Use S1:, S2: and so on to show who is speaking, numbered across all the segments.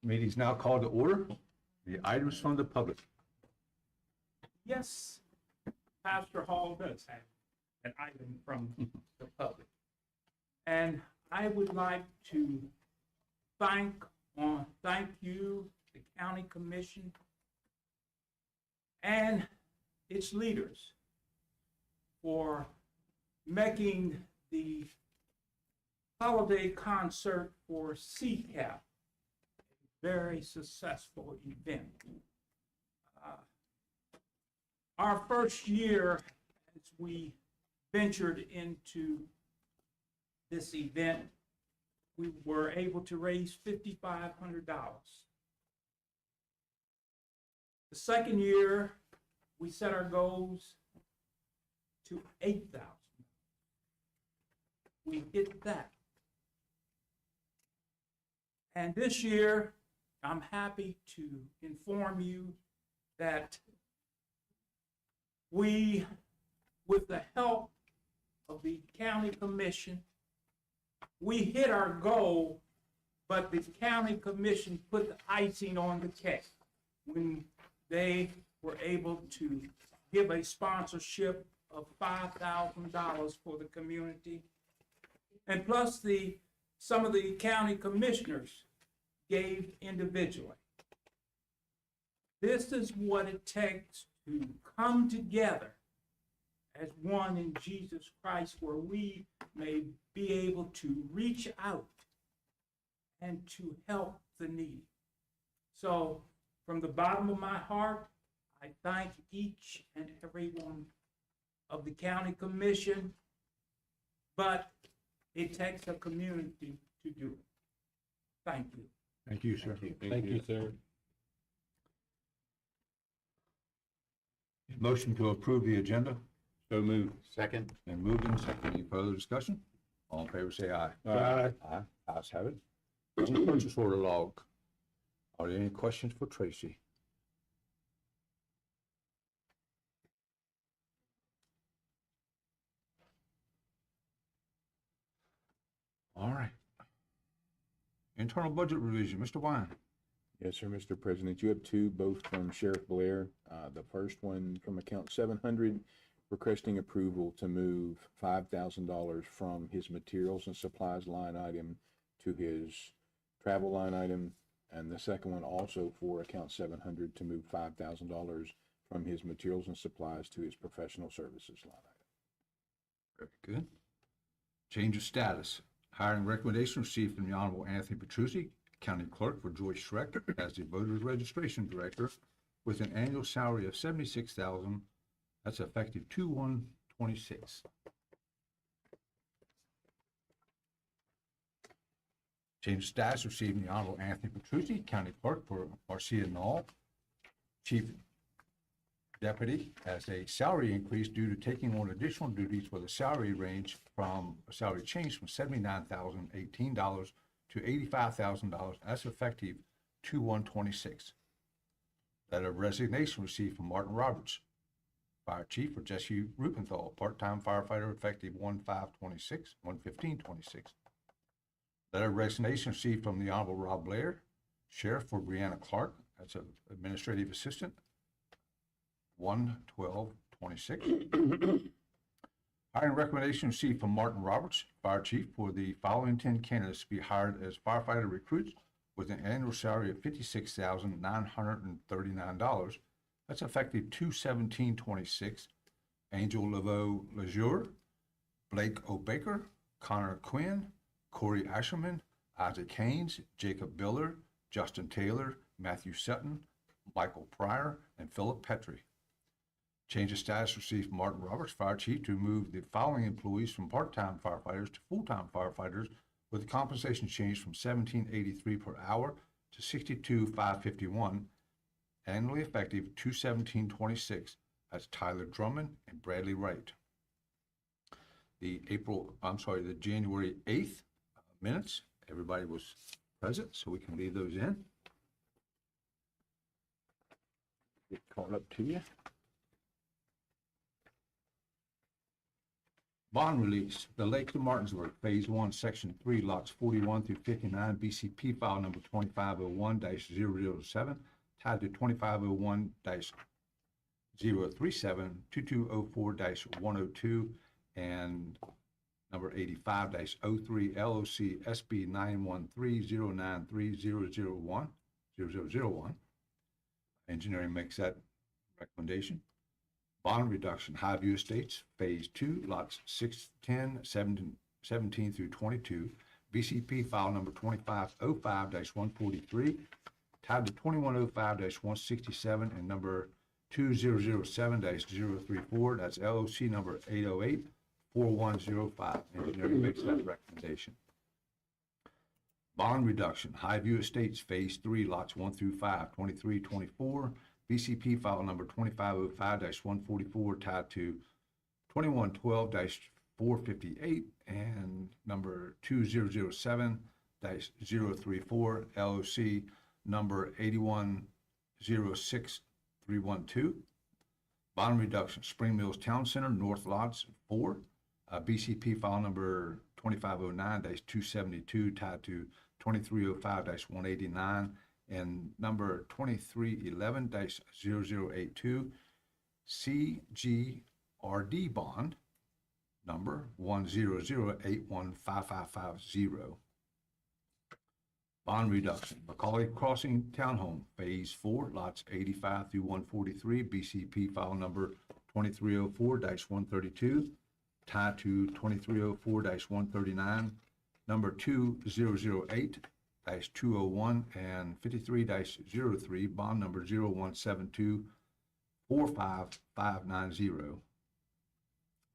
S1: Meeting is now called to order. The items from the public.
S2: Yes, Pastor Hall does have an item from the public. And I would like to thank you, the county commission, and its leaders for making the holiday concert for CCAP a very successful event. Our first year, as we ventured into this event, we were able to raise $5,500. The second year, we set our goals to $8,000. We hit that. And this year, I'm happy to inform you that we, with the help of the county commission, we hit our goal, but the county commission put the icing on the cake when they were able to give a sponsorship of $5,000 for the community. And plus some of the county commissioners gave individually. This is what it takes to come together as one in Jesus Christ, where we may be able to reach out and to help the needy. So from the bottom of my heart, I thank each and every one of the county commission, but it takes a community to do it. Thank you.
S1: Thank you, sir.
S3: Thank you, sir.
S1: Motion to approve the agenda.
S3: So moved.
S4: Second.
S1: And moved and seconded. Any further discussion? All in favor, say aye.
S3: Aye.
S1: Aye. Ayes have it. On the purchase order log. Are there any questions for Tracy? All right. Internal budget revision, Mr. Wine.
S5: Yes, sir, Mr. President. You have two, both from Sheriff Blair. The first one from account 700, requesting approval to move $5,000 from his materials and supplies line item to his travel line item. And the second one also for account 700 to move $5,000 from his materials and supplies to his professional services line item.
S1: Very good. Change of status. Hiring recommendation received from the Honorable Anthony Petrucci, County Clerk for Joyce Schreck as the Voters Registration Director with an annual salary of $76,000. That's effective 2/1/26. Change of status received from the Honorable Anthony Petrucci, County Clerk for Marcia Knoll, Chief Deputy, as a salary increase due to taking on additional duties with a salary change from $79,018 to $85,000 as effective 2/1/26. Letter of resignation received from Martin Roberts, Fire Chief, for Jesse Rupenthal, part-time firefighter, effective 1/15/26. Letter of resignation received from the Honorable Rob Blair, Sheriff, for Brianna Clark, that's an administrative assistant, 1/12/26. Hiring recommendation received from Martin Roberts, Fire Chief, for the following 10 candidates to be hired as firefighter recruits with an annual salary of $56,939. That's effective 2/17/26. Angel Laveau Lejour, Blake O'Baker, Connor Quinn, Corey Asherman, Isaac Haynes, Jacob Biller, Justin Taylor, Matthew Sutton, Michael Pryor, and Philip Petrie. Change of status received from Martin Roberts, Fire Chief, to move the following employees from part-time firefighters to full-time firefighters with the compensation change from $17.83 per hour to $62,551, annually effective 2/17/26. That's Tyler Drummond and Bradley Wright. The January 8th minutes, everybody was present, so we can leave those in. Get caught up to you. Bond release, the Lake of Martinsburg, Phase 1, Section 3, Lots 41 through 59, BCP file number 2501-007, tied to 2501-037, 2204-102, and number 85-03, LOC SB 913-093-001. Engineering makes that recommendation. Bond reduction, Highview Estates, Phase 2, Lots 6, 10, 17 through 22, BCP file number 2505-143, tied to 2105-167, and number 2007-034, that's LOC number 808-4105. Engineering makes that recommendation. Bond reduction, Highview Estates, Phase 3, Lots 1 through 5, 23, 24, BCP file number 2505-144, tied to 2112-458, and number 2007-034, LOC number 8106312. Bond reduction, Spring Mills Town Center, North Lots 4, BCP file number 2509-272, tied to 2305-189, and number 2311-0082, CGRD bond number 100815550. Bond reduction, Macaulay Crossing Townhome, Phase 4, Lots 85 through 143, BCP file number 2304-132, tied to 2304-139, number 2008-201, and 53-03, bond number 017245590.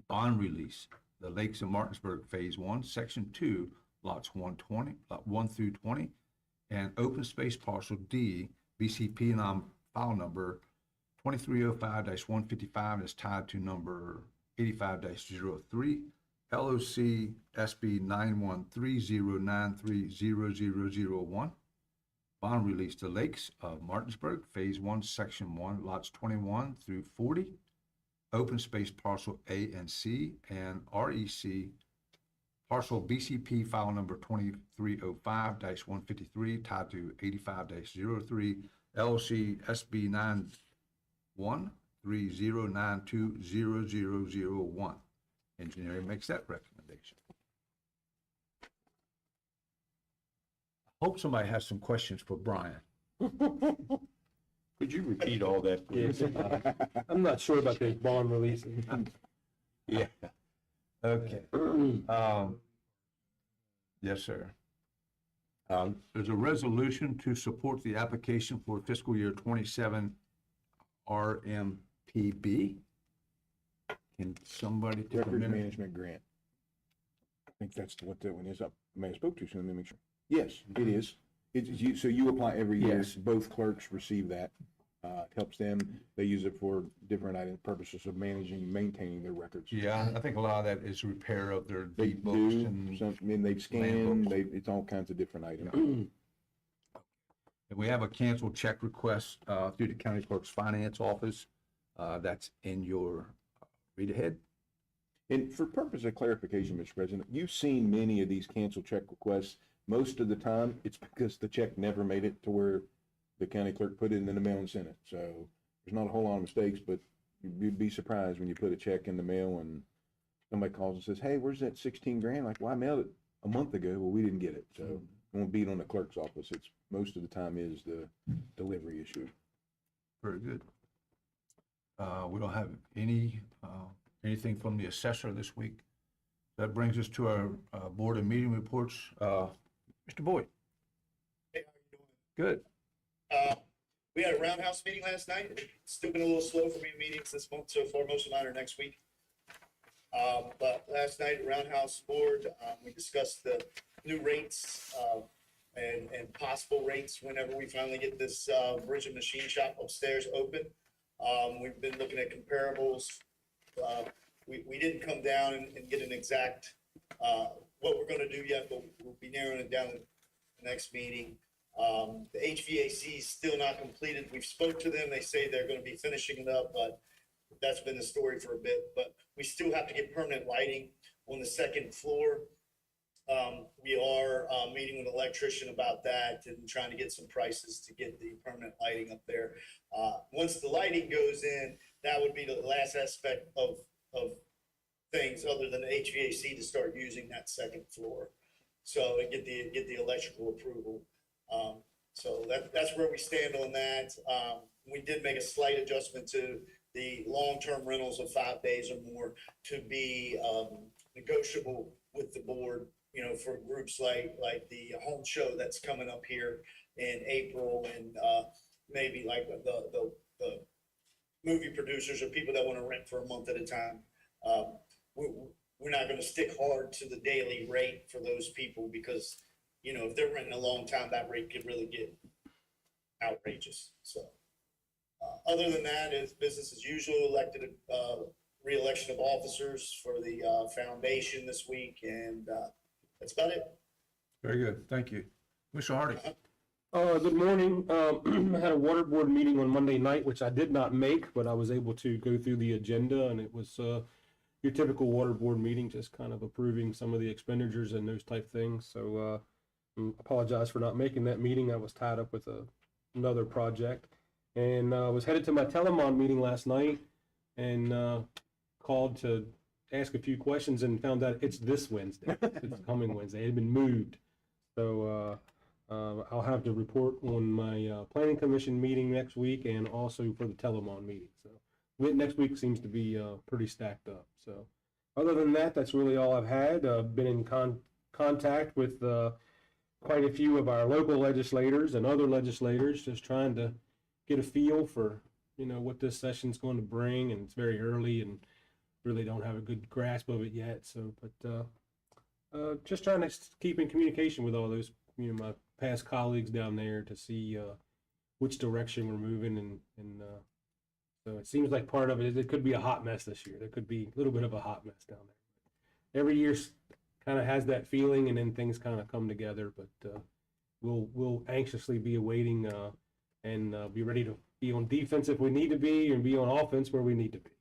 S1: Bond release, the Lakes of Martinsburg, Phase 1, Section 2, Lots 1 through 20, and open space parcel D, BCP and file number 2305-155 is tied to number 85-03, LOC SB 91309300001. Bond release to Lakes of Martinsburg, Phase 1, Section 1, Lots 21 through 40, open space parcel A and C, and REC parcel BCP file number 2305-153, tied to 85-03, LOC SB 91309200001. Engineering makes that recommendation. I hope somebody has some questions for Brian.
S3: Could you repeat all that, please?
S4: I'm not sure about those bond releases.
S3: Yeah.
S1: Okay. Yes, sir. There's a resolution to support the application for fiscal year 27 RMPB. Can somebody take a
S5: Records
S1: minute?
S5: Management Grant. I think that's what that one is. I may have spoke too soon, let me make sure. Yes, it is. It's you, so you apply every year.
S1: Yes.
S5: Both clerks receive that. It helps them. They use it for different item purposes of managing, maintaining their records.
S1: Yeah, I think a lot of that is repair of their
S5: They
S1: deed books
S5: do,
S1: and
S5: some, I mean, they've scanned,
S1: books.
S5: it's all kinds of different items.
S1: and we have a canceled check request through the county clerk's finance office. That's in your read ahead.
S5: And for purpose of clarification, Mr. President, you've seen many of these canceled check requests. Most of the time, it's because the check never made it to where the county clerk put it in the mail and sent it. So there's not a whole lot of mistakes, but you'd be surprised when you put a check in the mail and somebody calls and says, hey, where's that 16 grand? Like, well, I mailed it a month ago. Well, we didn't get it. So it won't beat on the clerk's office. It's most of the time is the delivery issue.
S1: Very good. We don't have anything from the assessor this week. That brings us to our board and meeting reports. Mr. Boyd.
S6: Hey, how you doing?
S1: Good.
S6: We had a roundhouse meeting last night. It's still been a little slow for me in meetings this month so far. Most of mine are next week. But last night, roundhouse board, we discussed the new rates and possible rates whenever we finally get this bridge and machine shop upstairs open. We've been looking at comparables. We didn't come down and get an exact what we're going to do yet, but we'll be narrowing it down in the next meeting. The HVAC is still not completed. We've spoke to them. They say they're going to be finishing it up, but that's been the story for a bit. But we still have to get permanent lighting. on the second floor. We are meeting with an electrician about that and trying to get some prices to get the permanent lighting up there. Once the lighting goes in, that would be the last aspect of things other than the HVAC to start using that second floor. So and get the electrical approval. So that's where we stand on that. We did make a slight adjustment to the long-term rentals of 5 days or more to be negotiable with the board, you know, for groups like the home show that's coming up here in April, and maybe like the movie producers or people that want to rent for a month at a time. We're not going to stick hard to the daily rate for those people because, you know, if they're renting a long time, that rate could really get outrageous. So other than that, it's business as usual. Elected re-election of officers for the foundation this week, and that's about it.
S1: Very good, thank you. Mr. Hardy?
S4: Good morning. I had a water board meeting on Monday night, which I did not make, but I was able to go through the agenda, and it was your typical water board meeting, just kind of approving some of the expenditures and those type things. So apologize for not making that meeting. I was tied up with another project, and was headed to my Telemon meeting last night, and called to ask a few questions and found out it's this Wednesday. It's coming Wednesday. It had been moved. So I'll have to report on my planning commission meeting next week and also for the Telemon meeting. So next week seems to be pretty stacked up. So other than that, that's really all I've had. Been in contact with quite a few of our local legislators and other legislators, just trying to get a feel for, you know, what this session's going to bring. And it's very early and really don't have a good grasp of it yet. So, but just trying to keep in communication with all those, you know, my past colleagues down there to see which direction we're moving. And so it seems like part of it could be a hot mess this year. There could be a little bit of a hot mess down there. Every year kind of has that feeling, and then things kind of come together. But we'll anxiously be awaiting and be ready to be on defense if we need to be, and be on offense where we need to be.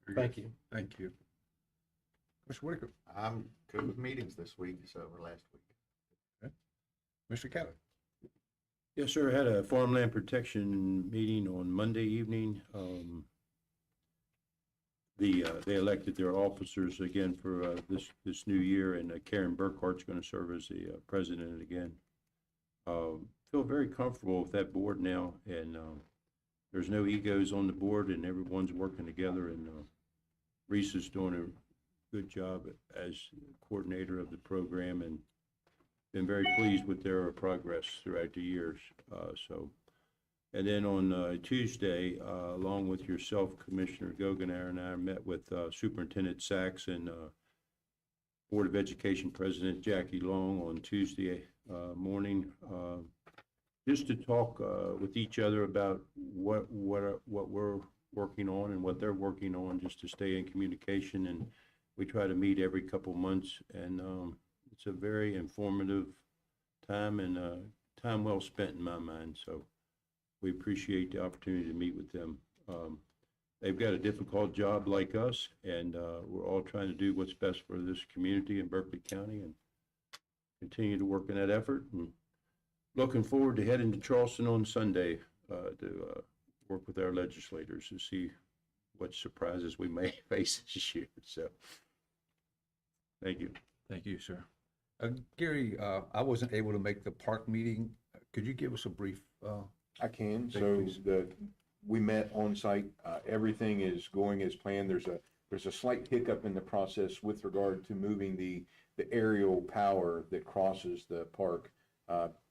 S4: So, thank you.
S1: Thank you. Mr. Whitaker?
S7: I'm good with meetings this week, so over last week.
S1: Mr. Kelly?
S3: Yes, sir. I had a farmland protection meeting on Monday evening. They elected their officers again for this new year, and Karen Burkhart's going to serve as the president again. Feel very comfortable with that board now, and there's no egos on the board, and everyone's working together. And Reese is doing a good job as coordinator of the program, and been very pleased with their progress throughout the years. And then on Tuesday, along with yourself, Commissioner Goganair, and I met with Superintendent Sachs and Board of Education President Jackie Long on Tuesday morning, just to talk with each other about what we're working on and what they're working on, just to stay in communication. And we try to meet every couple months, and it's a very informative time, and time well spent in my mind. So we appreciate the opportunity to meet with them. They've got a difficult job like us, and we're all trying to do what's best for this community in Berkeley County, and continue to work in that effort. And looking forward to heading to Charleston on Sunday to work with our legislators to see what surprises we may face this year. So thank you.
S1: Thank you, sir. Gary, I wasn't able to make the park meeting. Could you give us a brief?
S5: I can.
S1: Thank you,
S5: So we met on site. Everything is going as planned. There's a slight hiccup in the process with regard to moving the aerial power that crosses the park.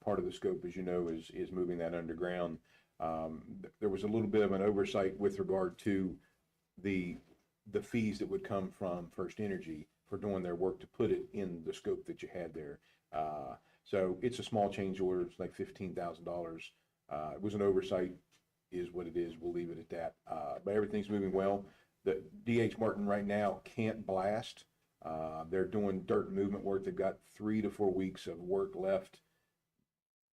S5: Part of the scope, as you know, is moving that underground. There was a little bit of an oversight with regard to the fees that would come from First Energy for doing their work to put it in the scope that you had there. So it's a small change order. It's like $15,000. It was an oversight, is what it is. We'll leave it at that. But everything's moving well. The DH Martin right now can't blast. They're doing dirt movement work. They've got 3 to 4 weeks of work left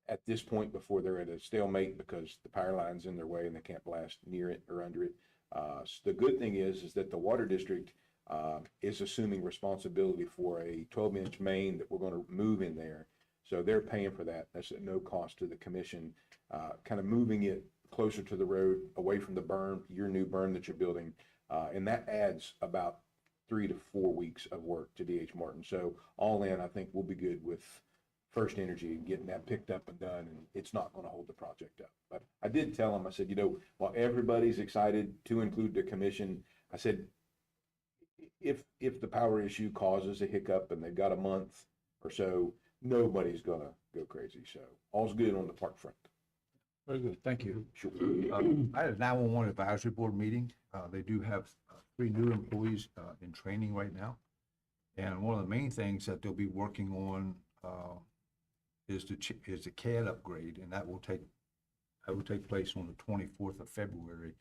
S5: at this point before they're at a stalemate because the power line's in their way and they can't blast near it or under it. So the good thing is that the water district is assuming responsibility for a 12-inch main that we're going to move in there. So they're paying for that. That's at no cost to the commission, kind of moving it closer to the road, away from the berm, your new berm that you're building. And that adds about 3 to 4 weeks of work to DH Martin. So all in, I think we'll be good with First Energy and getting that picked up and done, and it's not going to hold the project up. But I did tell them, I said, while everybody's excited to include the commission, I said, if the power issue causes a hiccup and they've got a month or so, nobody's going to go crazy. So all's good on the park front.
S1: Very good, thank you.
S5: Sure.
S1: I had a 911 advisory board meeting. They do have 3 new employees in training right now. And one of the main things that they'll be working on is the CAD upgrade, and that will take place on the 24th of February.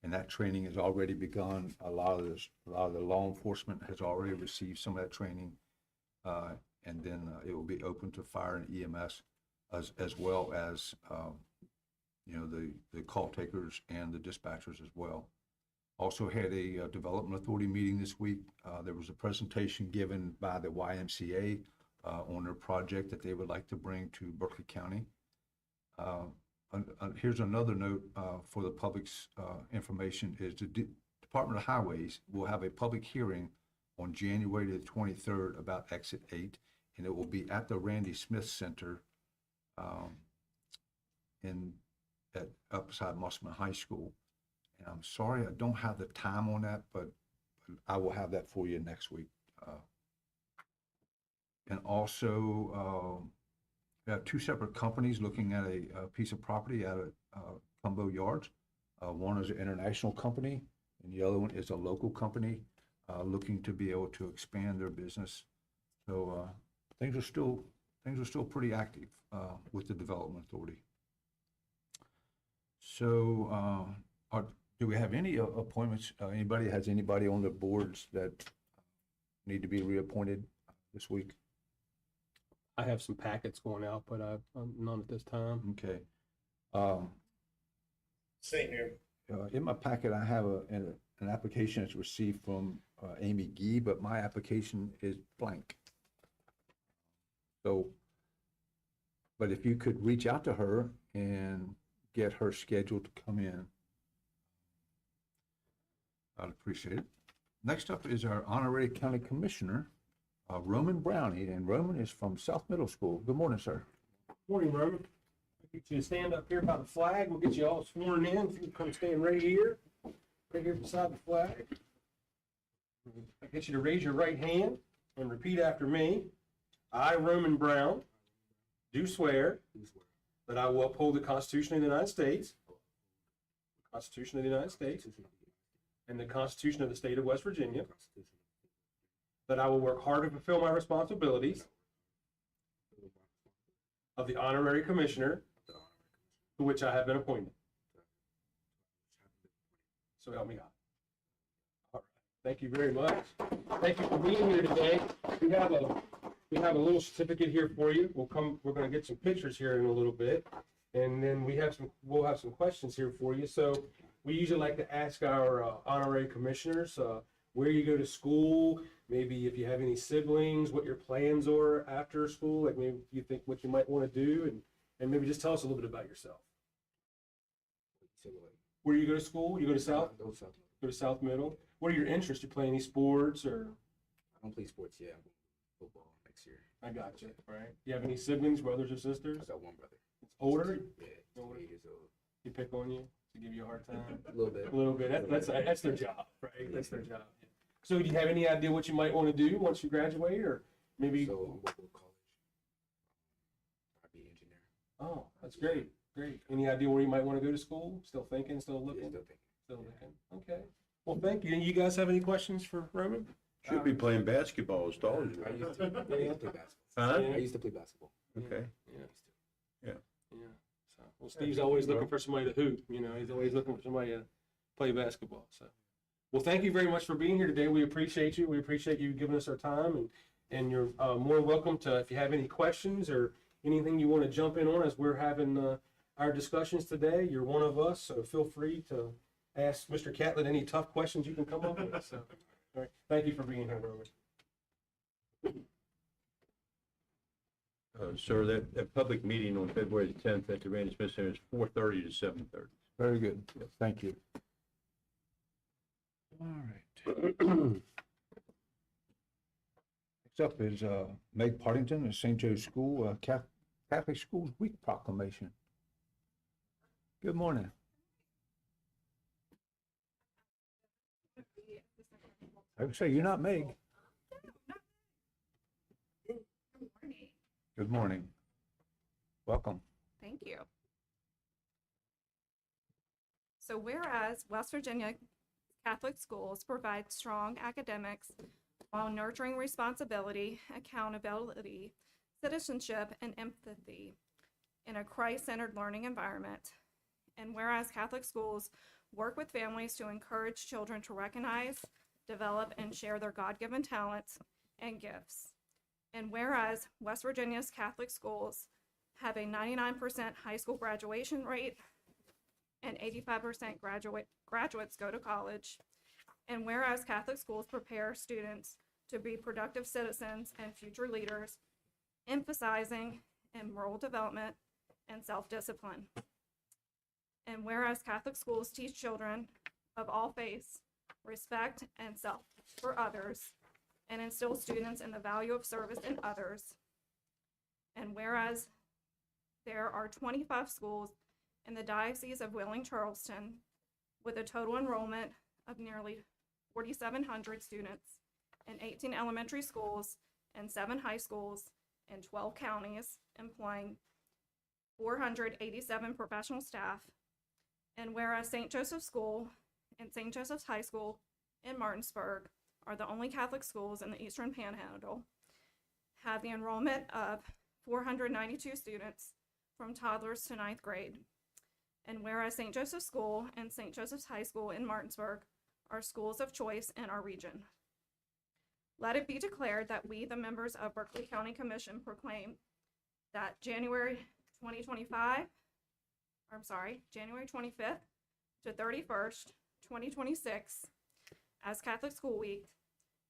S1: And that training has already begun. A lot of the law enforcement has already received some of that training. And then it will be open to fire and EMS as well as the call takers and the dispatchers as well. Also had a development authority meeting this week. There was a presentation given by the YMCA on their project that they would like to bring to Berkeley County. Here's another note for the public's information is the Department of Highways will have a public hearing on January the 23rd about Exit 8, and it will be at the Randy Smith Center at upside Musselman High School. And I'm sorry I don't have the time on that, but I will have that for you next week. And also, we have 2 separate companies looking at a piece of property out at Cumbo Yards. One is an international company, and the other one is a local company looking to be able to expand their business. So things are still pretty active with the Development Authority. So, do we have any appointments? Has anybody on the boards that need to be reappointed this week?
S4: I have some packets going out, but I'm none at this time.
S1: Okay.
S6: Same here.
S1: In my packet, I have an application that's received from Amy Gee, but my application is blank. So, but if you could reach out to her and get her scheduled to come in, I'd appreciate it. Next up is our honorary county commissioner, Roman Brownie, and Roman is from South Middle School. Good morning, sir.
S4: Morning, Roman. I'll get you to stand up here by the flag. We'll get you all sworn in. If you come stand right here beside the flag. I'll get you to raise your right hand and repeat after me. I, Roman Brown, do swear that I will uphold the Constitution of the United States, Constitution of the United States, and the Constitution of the State of West Virginia, that I will work hard to fulfill my responsibilities of the honorary commissioner to which I have been appointed. So help me God. All right. Thank you very much. Thank you for being here today. We have a little certificate here for you. We're going to get some pictures here in a little bit, and then we'll have some questions here for you. So we usually like to ask our honorary commissioners where you go to school, maybe if you have any siblings, what your plans are after school, like maybe you think what you might want to do, and maybe just tell us a little bit about yourself. Where do you go to school? You go to South? Go to South Middle. What are your interests? You play any sports or?
S8: I don't play sports yet. I'm playing football next year.
S4: I got you. Right. Do you have any siblings, brothers or sisters?
S8: I got one brother.
S4: It's older?
S8: Yeah, he's 8 years old.
S4: He pick on you to give you a hard time?
S8: A little bit.
S4: A little bit. That's their job, right? That's their job. Yeah. So do you have any idea what you might want to do once you graduate, or maybe?
S8: So I'm going to college. I'll be an engineer.
S4: Oh, that's great. Great. Any idea where you might want to go to school? Still thinking, still looking?
S8: Yeah, still thinking.
S4: Still looking. Okay. Well, thank you. And you guys have any questions for Roman?
S3: Should be playing basketball as tall as you
S8: I
S3: are.
S8: used to play basketball.
S3: Huh?
S8: I used to play basketball.
S3: Okay.
S4: Yeah. So, well, Steve's always looking for somebody to hoop. He's always looking for somebody to play basketball. So, well, thank you very much for being here today. We appreciate you. We appreciate you giving us our time, and you're more welcome to, if you have any questions or anything you want to jump in on as we're having our discussions today. You're one of us, so feel free to ask Mr. Catlett any tough questions you can come up with. So, All right, thank you for being here, Robert.
S3: Sir, that public meeting on February 10th at the Randy Smith Center is 4:30 to 7:30.
S1: Very good. Thank you. All right. Next up is Meg Partington of St. Joe's School, Catholic Schools Week proclamation. Good morning. I would say you're not Meg.
S9: Good morning.
S1: Good morning. Welcome.
S9: Thank you. So whereas West Virginia Catholic schools provide strong academics while nurturing responsibility, accountability, citizenship, and empathy in a Christ-centered learning environment, and whereas Catholic schools work with families to encourage children to recognize, develop, and share their God-given talents and gifts, and whereas West Virginia's Catholic schools have a 99% high school graduation rate and 85% graduates go to college, and whereas Catholic schools prepare students to be productive citizens and future leaders, emphasizing in moral development and self-discipline, and whereas Catholic schools teach children of all faiths respect and self for others and instill students in the value of service in others, and whereas there are 25 schools in the Diocese of Wheeling-Charleston with a total enrollment of nearly 4,700 students in 18 elementary schools and 7 high schools in 12 counties, employing 487 professional staff, and whereas St. Joseph's School and St. Joseph's High School in Martinsburg are the only Catholic schools in the Eastern Panhandle, have the enrollment of 492 students from toddlers to 9th grade. And whereas St. Joseph's School and St. Joseph's High School in Martinsburg are schools of choice in our region. Let it be declared that we, the members of Berkeley County Commission, proclaim that January 25th to 31st, 2026, as Catholic School Week,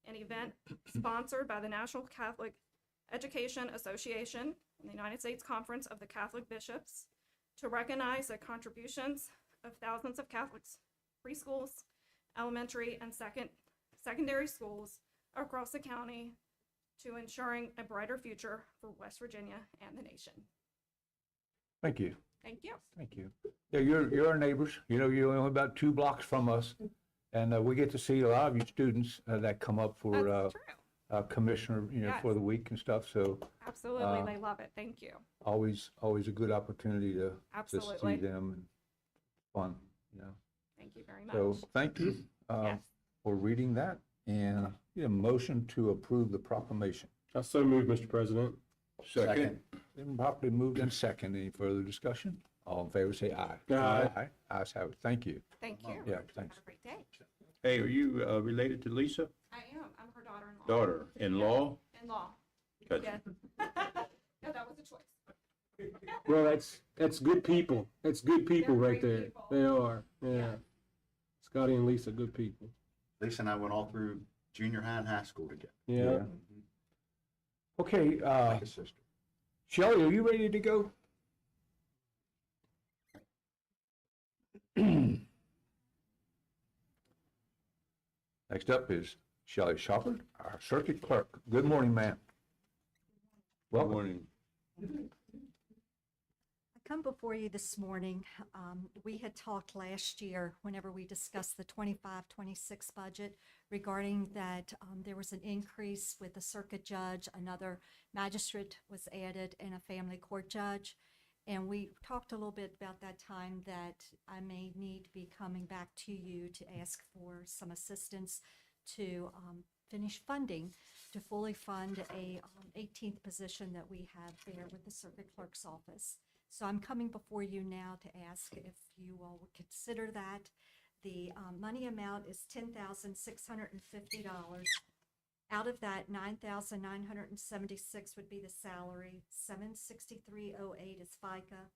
S9: an event sponsored by the National Catholic Education Association and the United States Conference of the Catholic Bishops, to recognize the contributions of thousands of Catholics, preschools, elementary, and secondary schools across the county to ensuring a brighter future for West Virginia and the nation.
S1: Thank you.
S9: Thank you.
S1: Thank you. Yeah, you're our neighbors. You know, you're only about 2 blocks from us. And we get to see a lot of you students that come up for
S9: That's true.
S1: commissioner, for
S9: Yes.
S1: the week and stuff. So
S9: Absolutely, they love it. Thank you.
S1: always a good opportunity to
S9: Absolutely.
S1: see them and fun,
S9: Thank you very much.
S1: So thank you
S9: Yes.
S1: for reading that, and a motion to approve the proclamation.
S4: I so move, Mr. President.
S3: Second.
S1: Been properly moved and second. Any further discussion? All in favor, say aye.
S4: Aye.
S1: Ayes have it. Thank you.
S9: Thank you.
S1: Yeah, thanks.
S9: Have a great day.
S3: Hey, are you related to Lisa?
S9: I am. I'm her daughter-in-law.
S3: Daughter-in-law?
S9: In-law.
S3: Gotcha.
S9: Yeah. No, that was a choice.
S4: Well, that's good people. That's good people
S9: They're
S4: right
S9: great
S4: there.
S9: people.
S4: They are. Yeah.
S9: Yeah.
S4: Scotty and Lisa, good people.
S7: Lisa and I went all through junior high and high school together,
S4: Yeah.
S1: Okay,
S7: like a sister.
S1: Shelley, are you ready to go? Next up is Shelley Shoppard, our circuit clerk. Good morning, ma'am.
S3: Good
S1: Welcome.
S3: morning.
S10: I come before you this morning. We had talked last year whenever we discussed the 25-26 budget regarding that there was an increase with the circuit judge, another magistrate was added, and a family court judge. And we talked a little bit about that time that I may need to be coming back to you to ask for some assistance to finish funding, to fully fund a 18th position that we have there with the circuit clerk's office. So I'm coming before you now to ask if you all would consider that. The money amount is $10,650. Out of that, $9,976 would be the salary, $763.08 is FICA,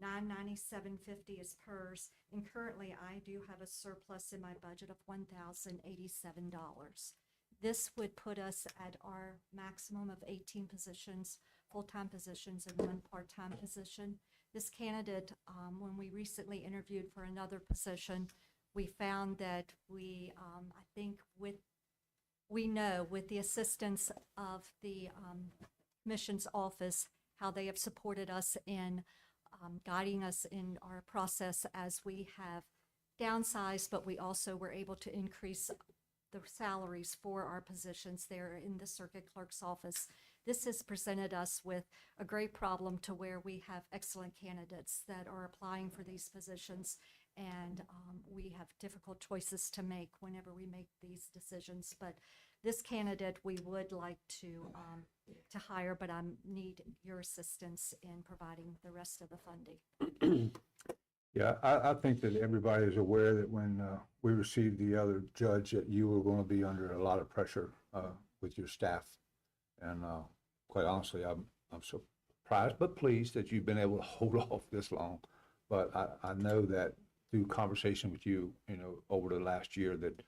S10: $997.50 is PERS, and currently I do have a surplus in my budget of $1,087. This would put us at our maximum of 18 positions, full-time positions, and 1 part-time position. This candidate, when we recently interviewed for another position, we found that I think we know with the assistance of the Commission's office, how they have supported us in guiding us in our process as we have downsized, but we also were able to increase the salaries for our positions there in the circuit clerk's office. This has presented us with a great problem to where we have excellent candidates that are applying for these positions, and we have difficult choices to make whenever we make these decisions. But this candidate we would like to hire, but I need your assistance in providing the rest of the funding.
S1: Yeah, I think that everybody is aware that when we received the other judge, that you were going to be under a lot of pressure with your staff. And quite honestly, I'm surprised but pleased that you've been able to hold off this long. But I know that through conversation with you, over the last year, that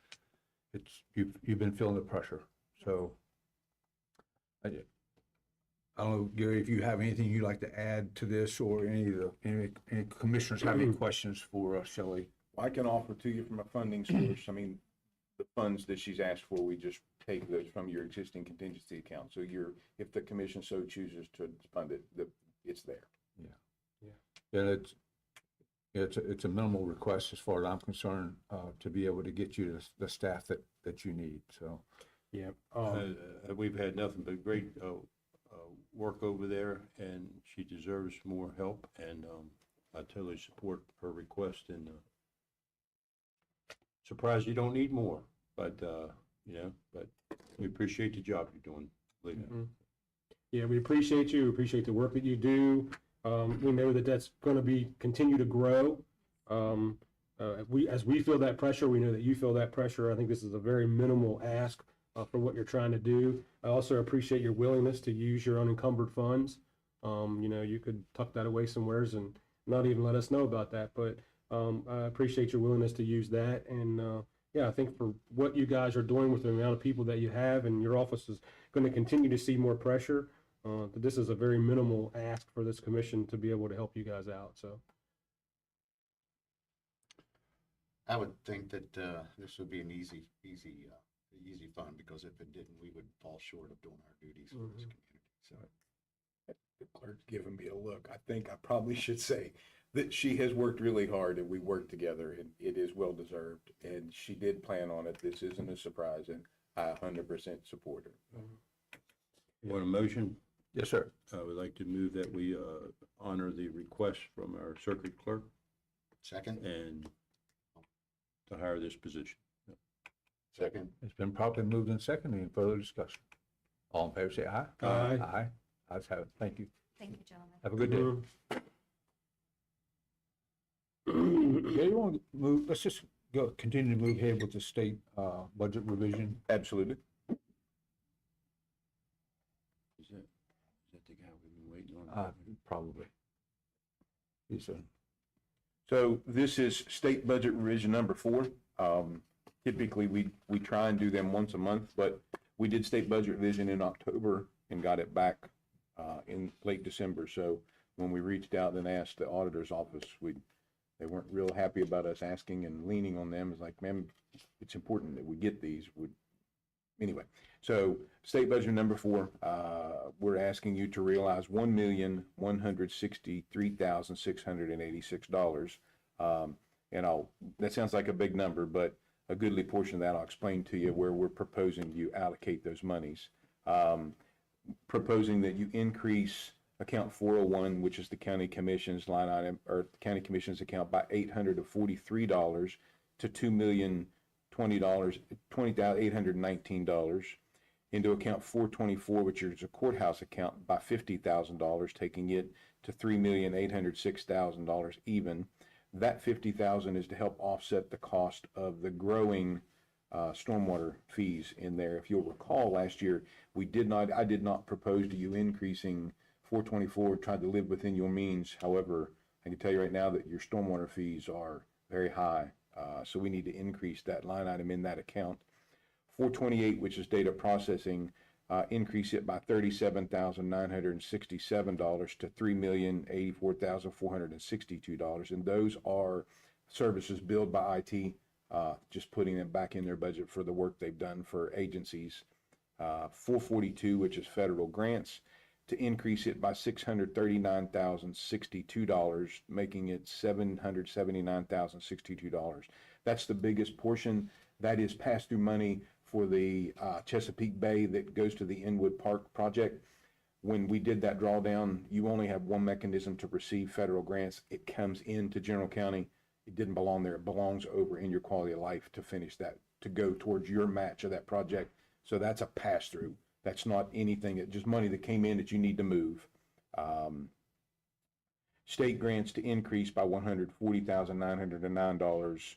S1: you've been feeling the pressure. So I don't know, Gary, if you have anything you'd like to add to this, or any commissioners have any questions for Shelley?
S5: I can offer to you from a funding source. I mean, the funds that she's asked for, we just take those from your existing contingency account. So if the commission so chooses to fund it, it's there.
S1: Yeah. And it's a minimal request as far as I'm concerned, to be able to get you the staff that you need. So
S4: Yeah.
S3: We've had nothing but great work over there, and she deserves more help, and I totally support her request, and surprised you don't need more, but but we appreciate the job you're doing. Believe me.
S4: Yeah, we appreciate you. We appreciate the work that you do. We know that that's going to continue to grow. As we feel that pressure, we know that you feel that pressure. I think this is a very minimal ask for what you're trying to do. I also appreciate your willingness to use your unencumbered funds. You could tuck that away somewheres and not even let us know about that, but I appreciate your willingness to use that. And I think for what you guys are doing with the amount of people that you have, and your office is going to continue to see more pressure, that this is a very minimal ask for this commission to be able to help you guys out. So
S7: I would think that this would be an easy fund, because if it didn't, we would fall short of doing our duties for this community. So
S5: The clerk's giving me a look. I think I probably should say that she has worked really hard, and we worked together, and it is well deserved. And she did plan on it. This isn't a surprise, and I 100% support her.
S3: Want a motion?
S1: yes, sir.
S3: I would like to move that we honor the request from our circuit clerk
S7: second.
S3: and to hire this position.
S7: Second.
S1: It's been properly moved and seconded. Any further discussion? All in favor, say aye.
S4: Aye.
S1: Aye. Ayes have it. Thank you.
S10: Thank you, gentlemen.
S1: Have a good day. Yeah, you want to move? Let's just continue to move ahead with the state budget revision.
S5: Absolutely.
S3: Is that the guy we've been waiting on?
S1: Probably. Yes, sir.
S5: So this is state budget revision number 4. Typically, we try and do them once a month, but we did state budget revision in October and got it back in late December. So when we reached out and asked the auditor's office, they weren't real happy about us asking and leaning on them. It's like, ma'am, it's important that we get these. Anyway, so state budget number 4, we're asking you to realize $1,163,686. And that sounds like a big number, but a goodly portion of that I'll explain to you where we're proposing you allocate those monies. Proposing that you increase account 401, which is the county commission's line item, or the county commission's account, by $843 to $2,020,819, into account 424, which is a courthouse account, by $50,000, taking it to $3,806,000 even. That $50,000 is to help offset the cost of the growing stormwater fees in there. If you'll recall, last year I did not propose to you increasing 424, tried to live within your means. However, I can tell you right now that your stormwater fees are very high, so we need to increase that line item in that account. 428, which is data processing, increase it by $37,967 to $3,084,462, and those are services billed by IT, just putting them back in their budget for the work they've done for agencies. 442, which is federal grants, to increase it by $639,062, making it $779,062. That's the biggest portion. That is pass-through money for the Chesapeake Bay that goes to the Inwood Park project. When we did that drawdown, you only have one mechanism to receive federal grants. It comes into General County. It didn't belong there. It belongs over in your quality of life to finish that, to go towards your match of that project. So that's a pass-through. That's not anything, it's just money that came in that you need to move. State grants to increase by $140,909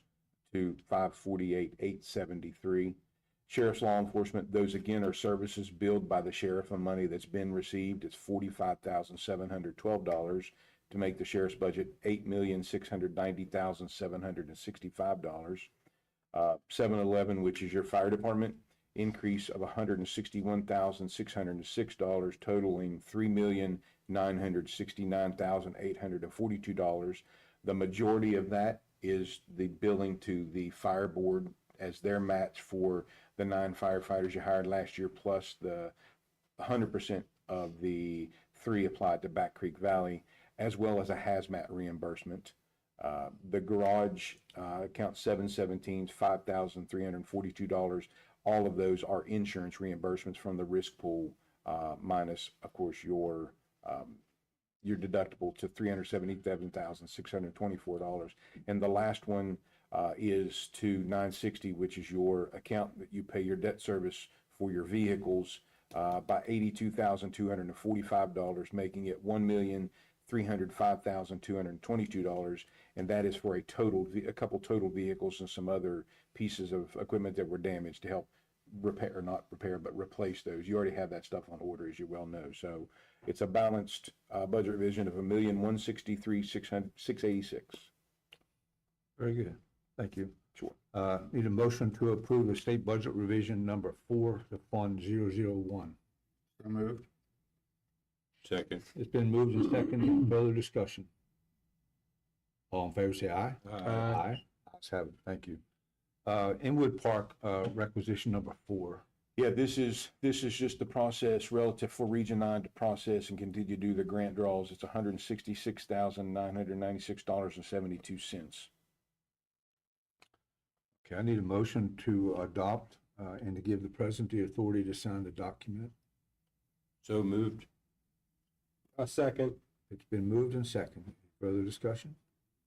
S5: to $548,873. Sheriff's law enforcement, those again are services billed by the sheriff and money that's been received. It's $45,712 to make the sheriff's budget $8,690,765. 711, which is your fire department, increase of $161,606, totaling $3,969,842. The majority of that is the billing to the fire board as their match for the 9 firefighters you hired last year, plus the 100% of the 3 applied to Back Creek Valley, as well as a hazmat reimbursement. The garage, account 717 is $5,342. All of those are insurance reimbursements from the risk pool, minus, of course, your deductible to $377,624. And the last one is to 960, which is your account that you pay your debt service for your vehicles, by $82,245, making it $1,305,222, and that is for a couple total vehicles and some other pieces of equipment that were damaged to help repair, or not repair, but replace those. You already have that stuff on order, as you well know. So it's a balanced budget revision of $1,163,686.
S1: Very good. Thank you.
S5: Sure.
S1: Need a motion to approve the state budget revision number 4 to Fund 001.
S7: So moved.
S3: Second.
S1: It's been moved and seconded. Further discussion? All in favor, say aye.
S3: Aye.
S1: Ayes have it. Thank you. Inwood Park, requisition number 4.
S5: Yeah, this is just the process relative for Region 9 to process and continue to do the grant draws. It's $166,996.72.
S1: Okay, I need a motion to adopt and to give the president the authority to sign the document.
S3: So moved.
S4: A second.
S1: It's been moved and seconded. Further discussion?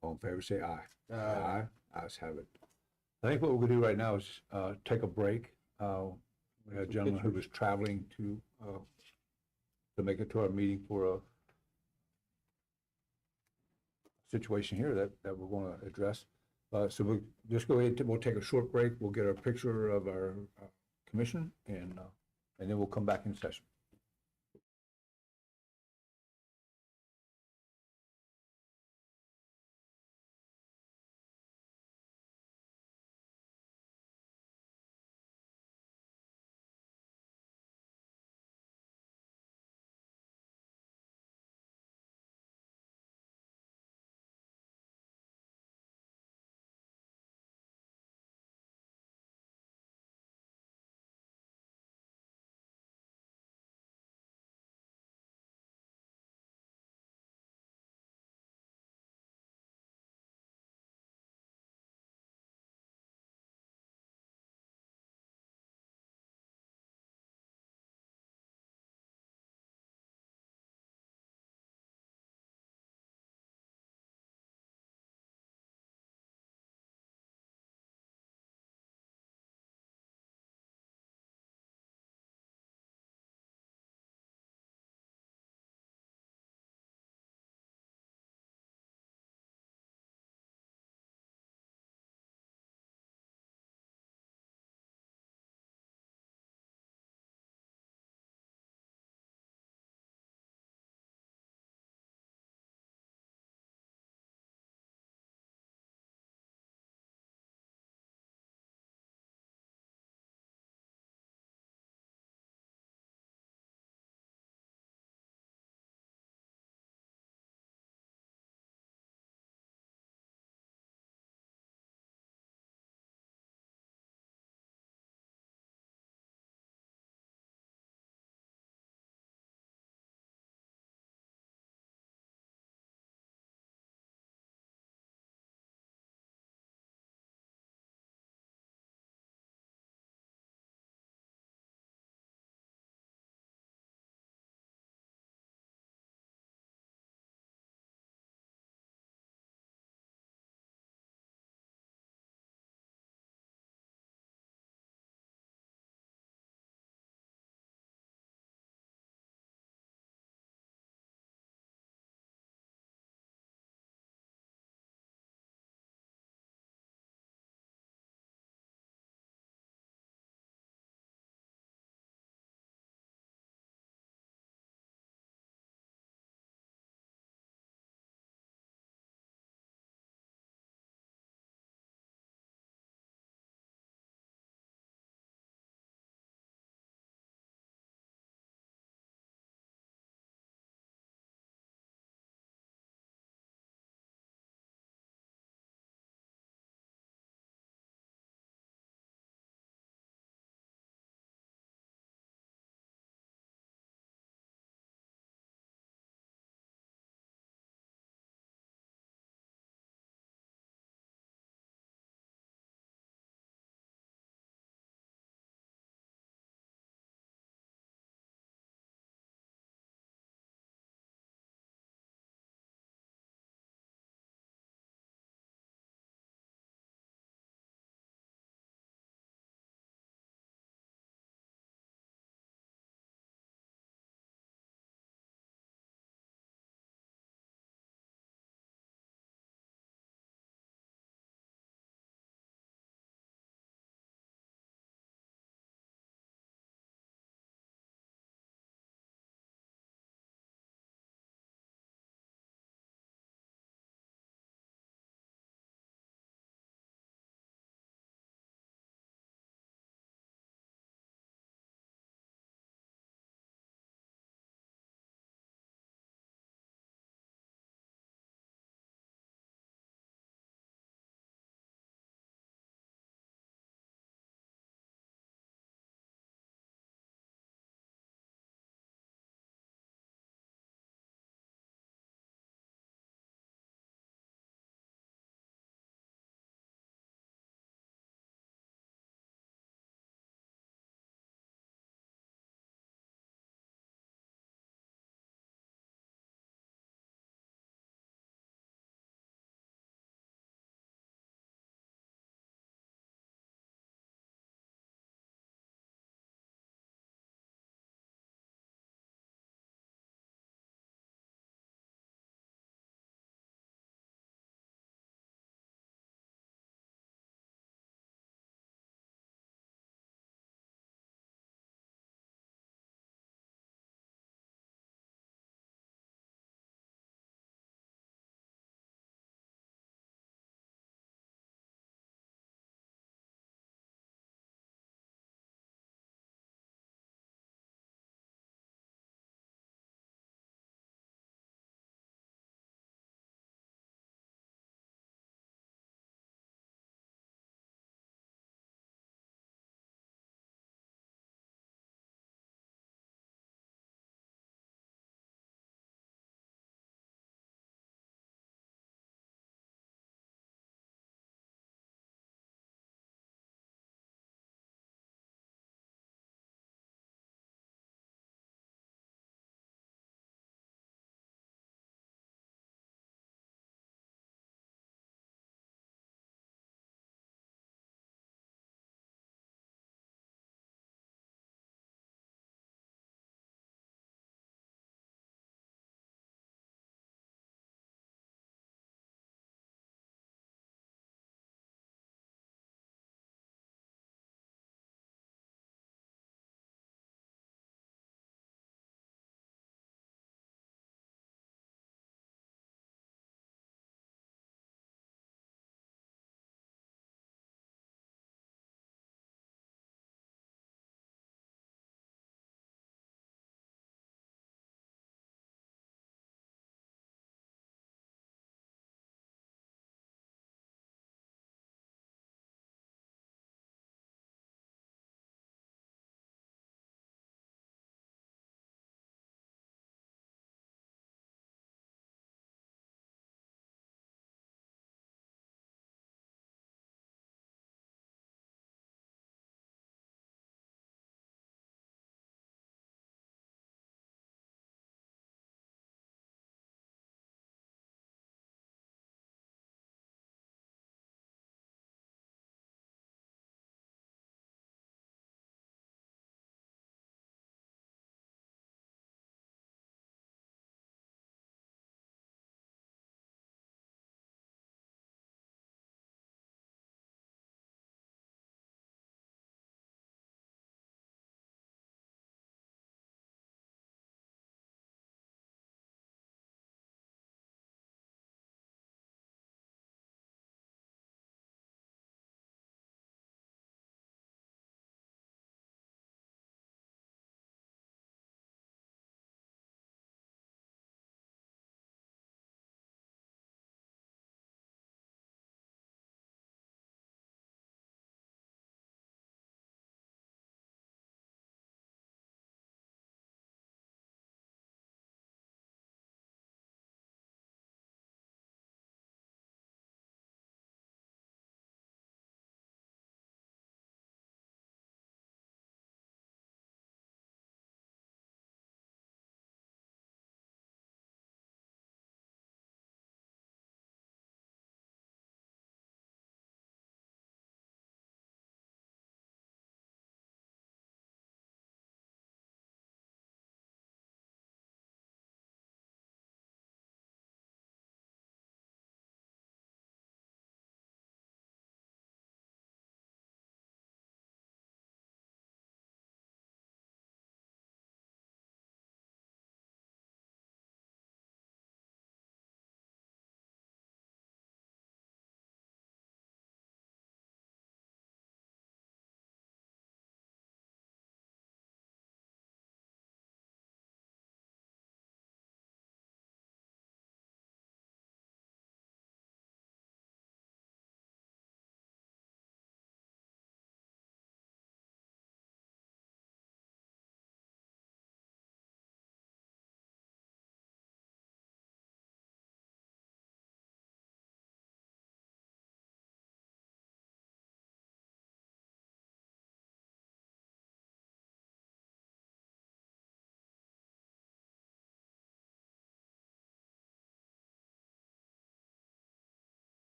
S1: All in favor, say aye. Aye. Ayes have it. I think what we're gonna do right now is take a break. We had a gentleman who was traveling to make it to our meeting for a situation here that we're gonna address. So we'll just go ahead, we'll take a short break. We'll get a picture of our commission and then we'll come back in session.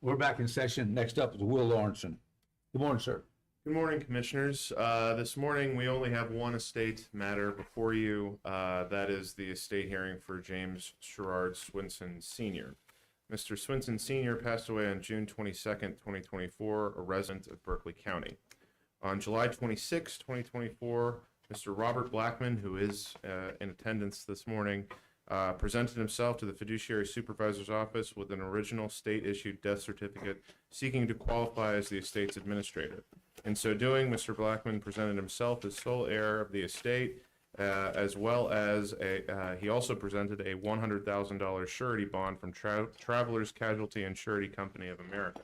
S1: We're back in session. Next up is Will Lawrenson. Good morning, sir.
S8: Good morning, Commissioners. This morning, we only have one estate matter before you. That is the estate hearing for James Sherrard Swinson Sr. Mr. Swinson Sr. passed away on June 22nd, 2024, a resident of Berkeley County. On July 26, 2024, Mr. Robert Blackman, who is in attendance this morning, presented himself to the fiduciary supervisor's office with an original state-issued death certificate seeking to qualify as the estate's administrator. In so doing, Mr. Blackman presented himself as sole heir of the estate, as well as he also presented a $100,000 surety bond from Travelers Casualty and Surety Company of America.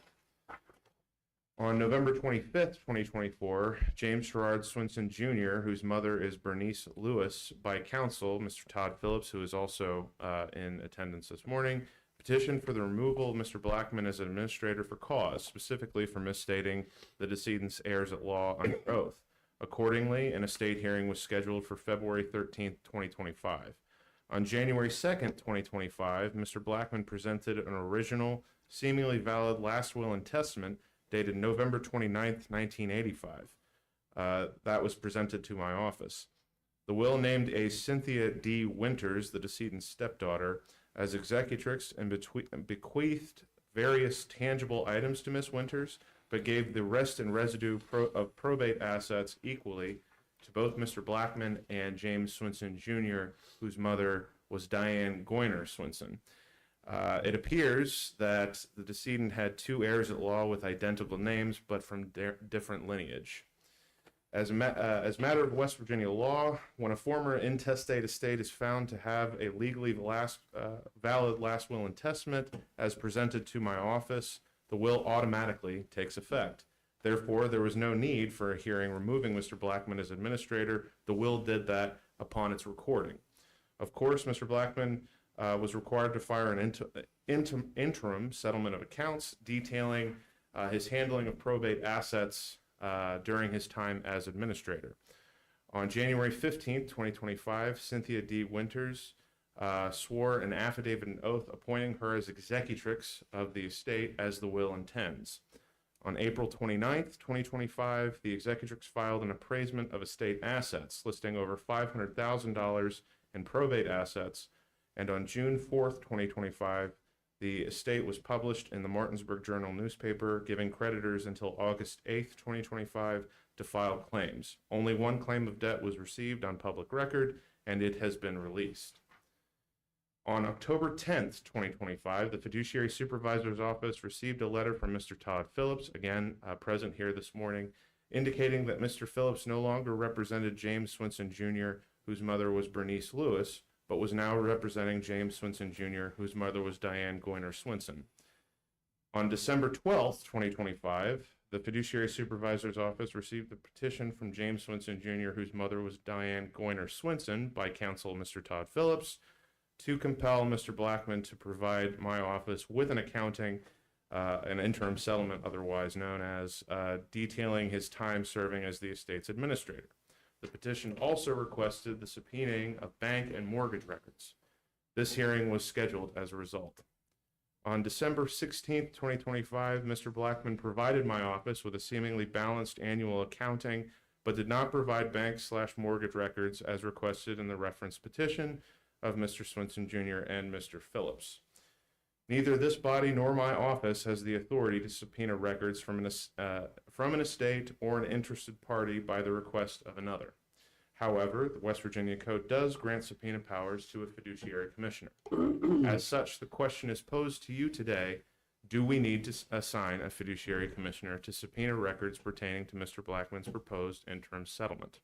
S8: On November 25th, 2024, James Sherrard Swinson Jr., whose mother is Bernice Lewis, by counsel, Mr. Todd Phillips, who is also in attendance this morning, petitioned for the removal of Mr. Blackman as administrator for cause, specifically for misstating the decedent's heirs at law under oath. Accordingly, an estate hearing was scheduled for February 13th, 2025. On January 2nd, 2025, Mr. Blackman presented an original, seemingly valid last will and testament dated November 29th, 1985. That was presented to my office. The will named a Cynthia D. Winters, the decedent's stepdaughter, as executrix and bequeathed various tangible items to Miss Winters, but gave the rest and residue of probate assets equally to both Mr. Blackman and James Swinson Jr., whose mother was Diane Goyner Swinson. It appears that the decedent had two heirs at law with identical names, but from different lineage. As a matter of West Virginia law, when a former intestate estate is found to have a legally valid last will and testament as presented to my office, the will automatically takes effect. Therefore, there was no need for a hearing removing Mr. Blackman as administrator. The will did that upon its recording. Of course, Mr. Blackman was required to file an interim settlement of accounts detailing his handling of probate assets during his time as administrator. On January 15th, 2025, Cynthia D. Winters swore an affidavit and oath appointing her as executrix of the estate as the will intends. On April 29th, 2025, the executrix filed an appraisement of estate assets, listing over $500,000 in probate assets, and on June 4th, 2025, the estate was published in the Martinsburg Journal newspaper, giving creditors until August 8th, 2025 to file claims. Only one claim of debt was received on public record, and it has been released. On October 10th, 2025, the Fiduciary Supervisor's Office received a letter from Mr. Todd Phillips, again present here this morning, indicating that Mr. Phillips no longer represented James Swinson Jr., whose mother was Bernice Lewis, but was now representing James Swinson Jr., whose mother was Diane Goyner Swinson. On December 12th, 2025, the Fiduciary Supervisor's Office received a petition from James Swinson Jr., whose mother was Diane Goyner Swinson, by counsel Mr. Todd Phillips, to compel Mr. Blackman to provide my office with an accounting, an interim settlement otherwise known as, detailing his time serving as the estate's administrator. The petition also requested the subpoenaing of bank and mortgage records. This hearing was scheduled as a result. On December 16th, 2025, Mr. Blackman provided my office with a seemingly balanced annual accounting, but did not provide bank/mortgage records as requested in the reference petition of Mr. Swinson Jr. and Mr. Phillips. Neither this body nor my office has the authority to subpoena records from an estate or an interested party by the request of another. However, the West Virginia Code does grant subpoena powers to a fiduciary commissioner. As such, the question is posed to you today: do we need to assign a fiduciary commissioner to subpoena records pertaining to Mr. Blackman's proposed interim settlement?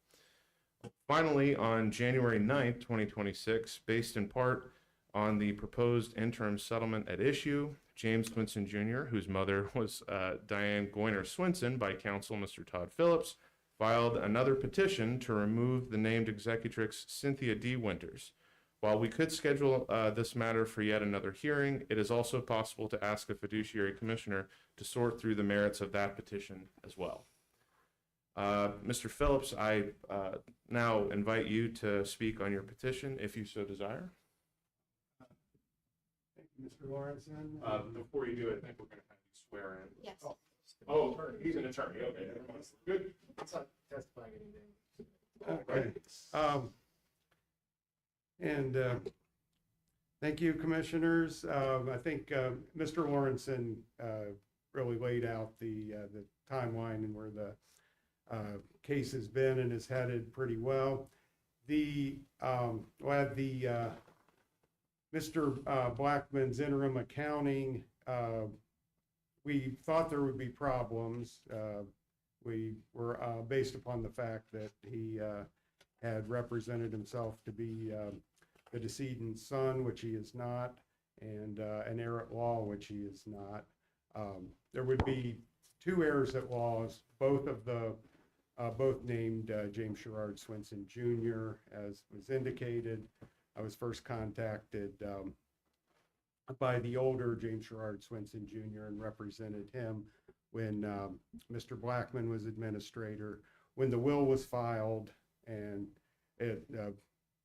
S8: Finally, on January 9th, 2026, based in part on the proposed interim settlement at issue, James Swinson Jr., whose mother was Diane Goyner Swinson, by counsel Mr. Todd Phillips, filed another petition to remove the named executrix Cynthia D. Winters. While we could schedule this matter for yet another hearing, it is also possible to ask a fiduciary commissioner to sort through the merits of that petition as well. Mr. Phillips, I now invite you to speak on your petition, if you so desire.
S11: Thank you, Mr. Lawrenson.
S8: Before you do it, I think we're going to have you swear in?
S9: Yes.
S8: Oh, attorney, he's an attorney, okay. Good.
S11: Okay. And thank you, commissioners. I think Mr. Lawrenson really laid out the timeline and where the case has been and is headed pretty well. Mr. Blackman's interim accounting, we thought there would be problems. We were based upon the fact that he had represented himself to be the decedent's son, which he is not, and an heir at law, which he is not. There would be two heirs at law, both named James Sherrard Swinson Jr. As was indicated. I was first contacted by the older James Sherrard Swinson Jr. and represented him when Mr. Blackman was administrator, when the will was filed, and it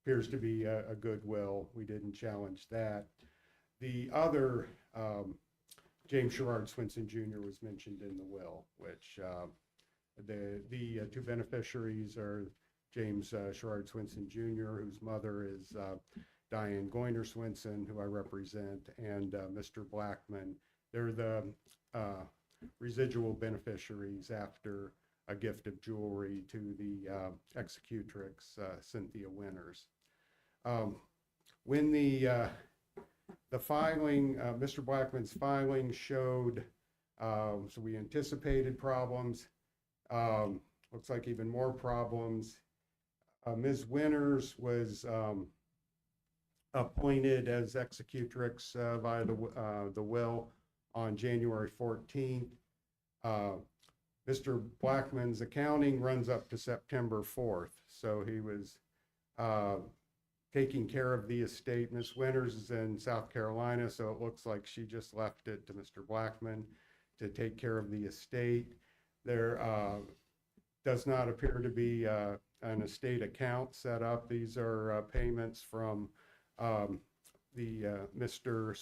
S11: appears to be a good will. We didn't challenge that. The other James Sherrard Swinson Jr. was mentioned in the will, which the two beneficiaries are James Sherrard Swinson Jr., whose mother is Diane Goyner Swinson, who I represent, and Mr. Blackman. They're the residual beneficiaries after a gift of jewelry to the executrix, Cynthia Winters. When the filing, Mr. Blackman's filing showed, so we anticipated problems, looks like even more problems. Ms. Winters was appointed as executrix via the will on January 14th. Mr. Blackman's accounting runs up to September 4th, so he was taking care of the estate. Ms. Winters is in South Carolina, so it looks like she just left it to Mr. Blackman to take care of the estate. There does not appear to be an estate account set up. These are payments from Mr.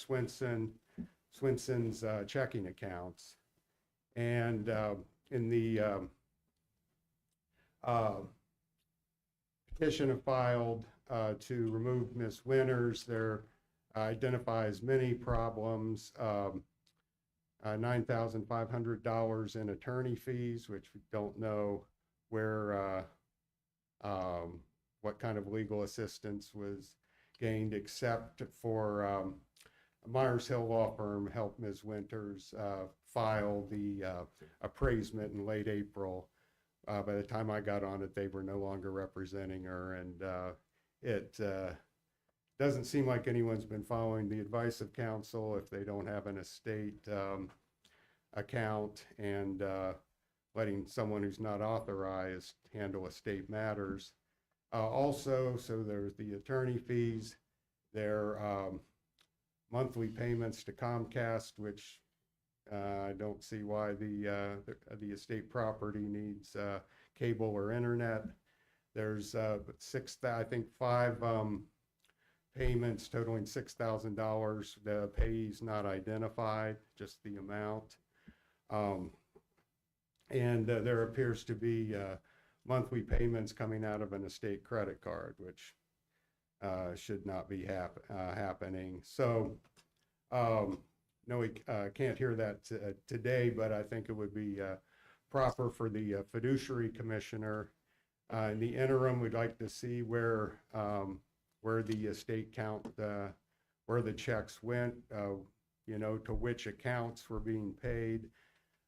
S11: Swinson's checking accounts. And in the petition filed to remove Ms. Winters, there identifies many problems. $9,500 in attorney fees, which we don't know where, what kind of legal assistance was gained, except for Myers Hill Law Firm helped Ms. Winters file the appraisement in late April. By the time I got on it, they were no longer representing her, and it doesn't seem like anyone's been following the advice of counsel if they don't have an estate account, and letting someone who's not authorized handle estate matters. Also, so there's the attorney fees, their monthly payments to Comcast, which I don't see why the estate property needs cable or internet. There's I think five payments totaling $6,000. The payee's not identified, just the amount. And there appears to be monthly payments coming out of an estate credit card, which should not be happening. So, no, we can't hear that today, but I think it would be proper for the fiduciary commissioner. In the interim, we'd like to see where the estate count, where the checks went, to which accounts were being paid,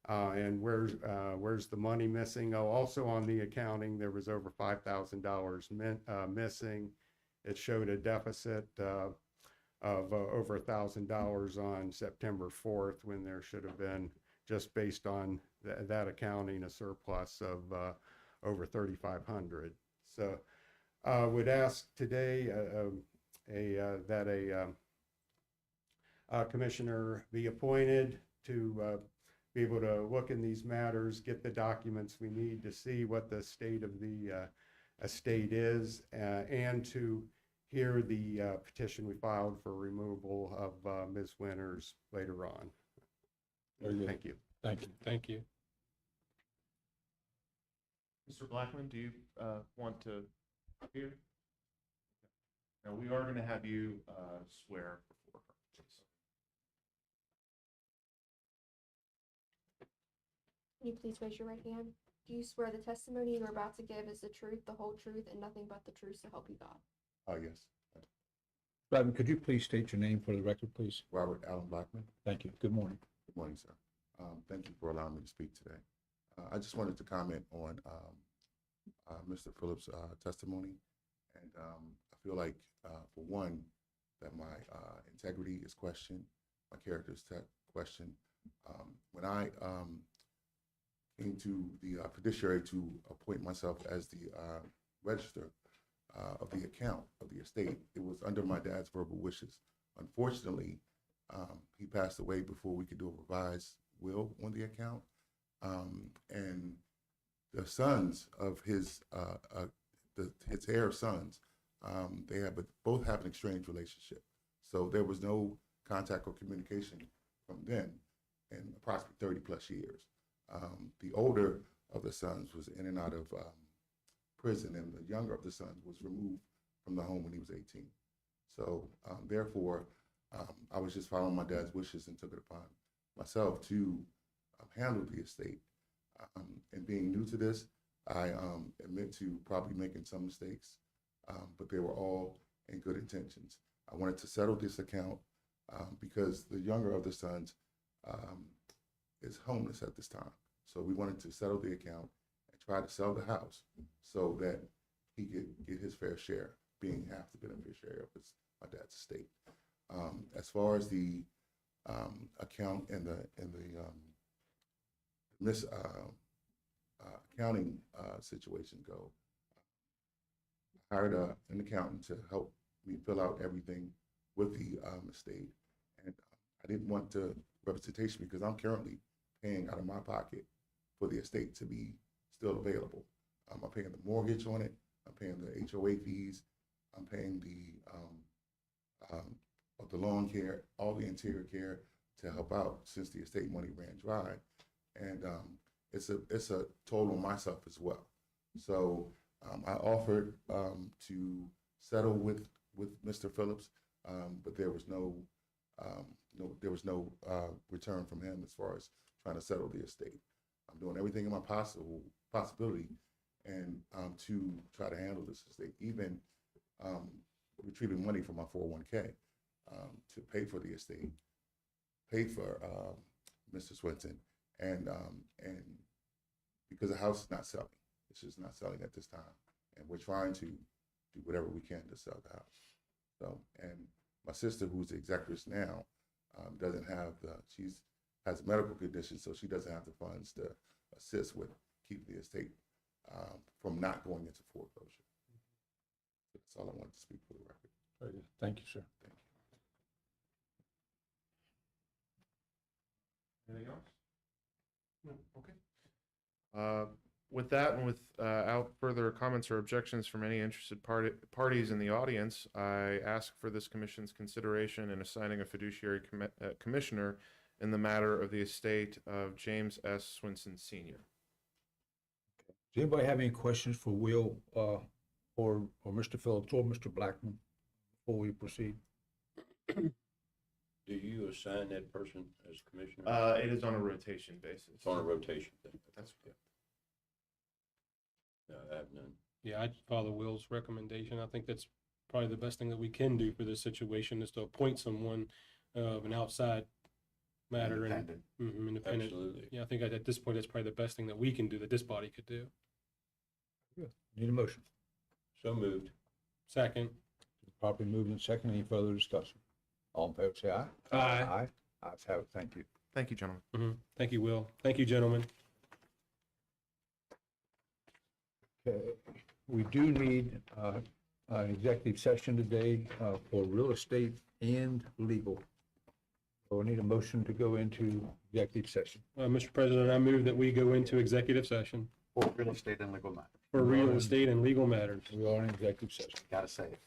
S11: and where's the money missing. Oh, also on the accounting, there was over $5,000 missing. It showed a deficit of over $1,000 on September 4th, when there should have been, just based on that accounting, a surplus of over $3,500. So would ask today that a commissioner be appointed to be able to look in these matters, get the documents we need to see what the state of the estate is, and to hear the petition we filed for removal of Ms. Winters later on.
S5: Very good.
S7: Thank you.
S5: Thank you.
S4: Thank you.
S8: Mr. Blackman, do you want to appear? Now, we are going to have you swear before her, please.
S12: Can you please raise your right hand? Do you swear the testimony you are about to give is the truth, the whole truth, and nothing but the truth, so help you God?
S7: Yes.
S1: Robin, could you please state your name for the record, please?
S7: Robert Allen Blackman.
S1: Thank you. Good morning.
S7: Good morning, sir. Thank you for allowing me to speak today. I just wanted to comment on Mr. Phillips' testimony. And I feel like, for one, that my integrity is questioned, my character is questioned. When I came to the fiduciary to appoint myself as the register of the account of the estate, it was under my dad's verbal wishes. Unfortunately, he passed away before we could do a revised will on the account. And the sons of his heir sons, both have an estranged relationship. So there was no contact or communication from them in approximately 30 plus years. The older of the sons was in and out of prison, and the younger of the sons was removed from the home when he was 18. So therefore, I was just following my dad's wishes and took it upon myself to handle the estate. And being new to this, I admit to probably making some mistakes, but they were all in good intentions. I wanted to settle this account because the younger of the sons is homeless at this time. So we wanted to settle the account and try to sell the house so that he could get his fair share, being half the beneficiary of my dad's estate. As far as the account and the accounting situation go, I hired an accountant to help me fill out everything with the estate, and I didn't want the representation because I'm currently paying out of my pocket for the estate to be still available. I'm paying the mortgage on it. I'm paying the HOA fees. I'm paying the lawn care, all the interior care to help out since the estate money ran dry, and it's a toll on myself as well. So I offered to settle with Mr. Phillips, but there was no return from him as far as trying to settle the estate. I'm doing everything in my possibility and to try to handle this estate, even retrieving money from my 401k to pay for the estate, pay for Mr. Swinton, and because the house is not selling. It's just not selling at this time, and we're trying to do whatever we can to sell the house. So, and my sister, who's the executrix now, doesn't have has medical conditions, so she doesn't have the funds to assist with keeping the estate from not going into foreclosure. That's all I wanted to speak for the record.
S1: Very good. Thank you, sir.
S7: Thank you.
S8: Anything else? No. Okay. With that, and without further comments or objections from any interested parties in the audience, I ask for this commission's consideration in assigning a fiduciary commissioner in the matter of the estate of James S. Swinson Sr.
S1: Does anybody have any questions for Will or Mr. Phillips or Mr. Blackman before we proceed?
S3: Do you assign that person as commissioner?
S8: It is on a rotation basis.
S3: It's on a rotation thing.
S8: That's good.
S3: No, I have none.
S4: Yeah, I'd follow Will's recommendation. I think that's probably the best thing that we can do for this situation is to appoint someone of an outside matter and independent.
S3: Absolutely.
S4: Yeah, I think at this point, that's probably the best thing that we can do, that this body could do.
S1: Good. Need a motion.
S3: So moved.
S4: Second.
S1: Properly moved and second. Any further discussion? All in favor, say aye.
S4: Aye.
S1: Aye. Ayes have it. Thank you.
S8: Thank you, gentlemen.
S4: Thank you, Will. Thank you, gentlemen.
S1: Okay. We do need an executive session today for real estate and legal. So I need a motion to go into executive session.
S4: Mr. President, I move that we go into executive session
S7: For real estate and legal matters.
S4: for real estate and legal matters.
S1: We are in executive session.
S7: Gotta say it.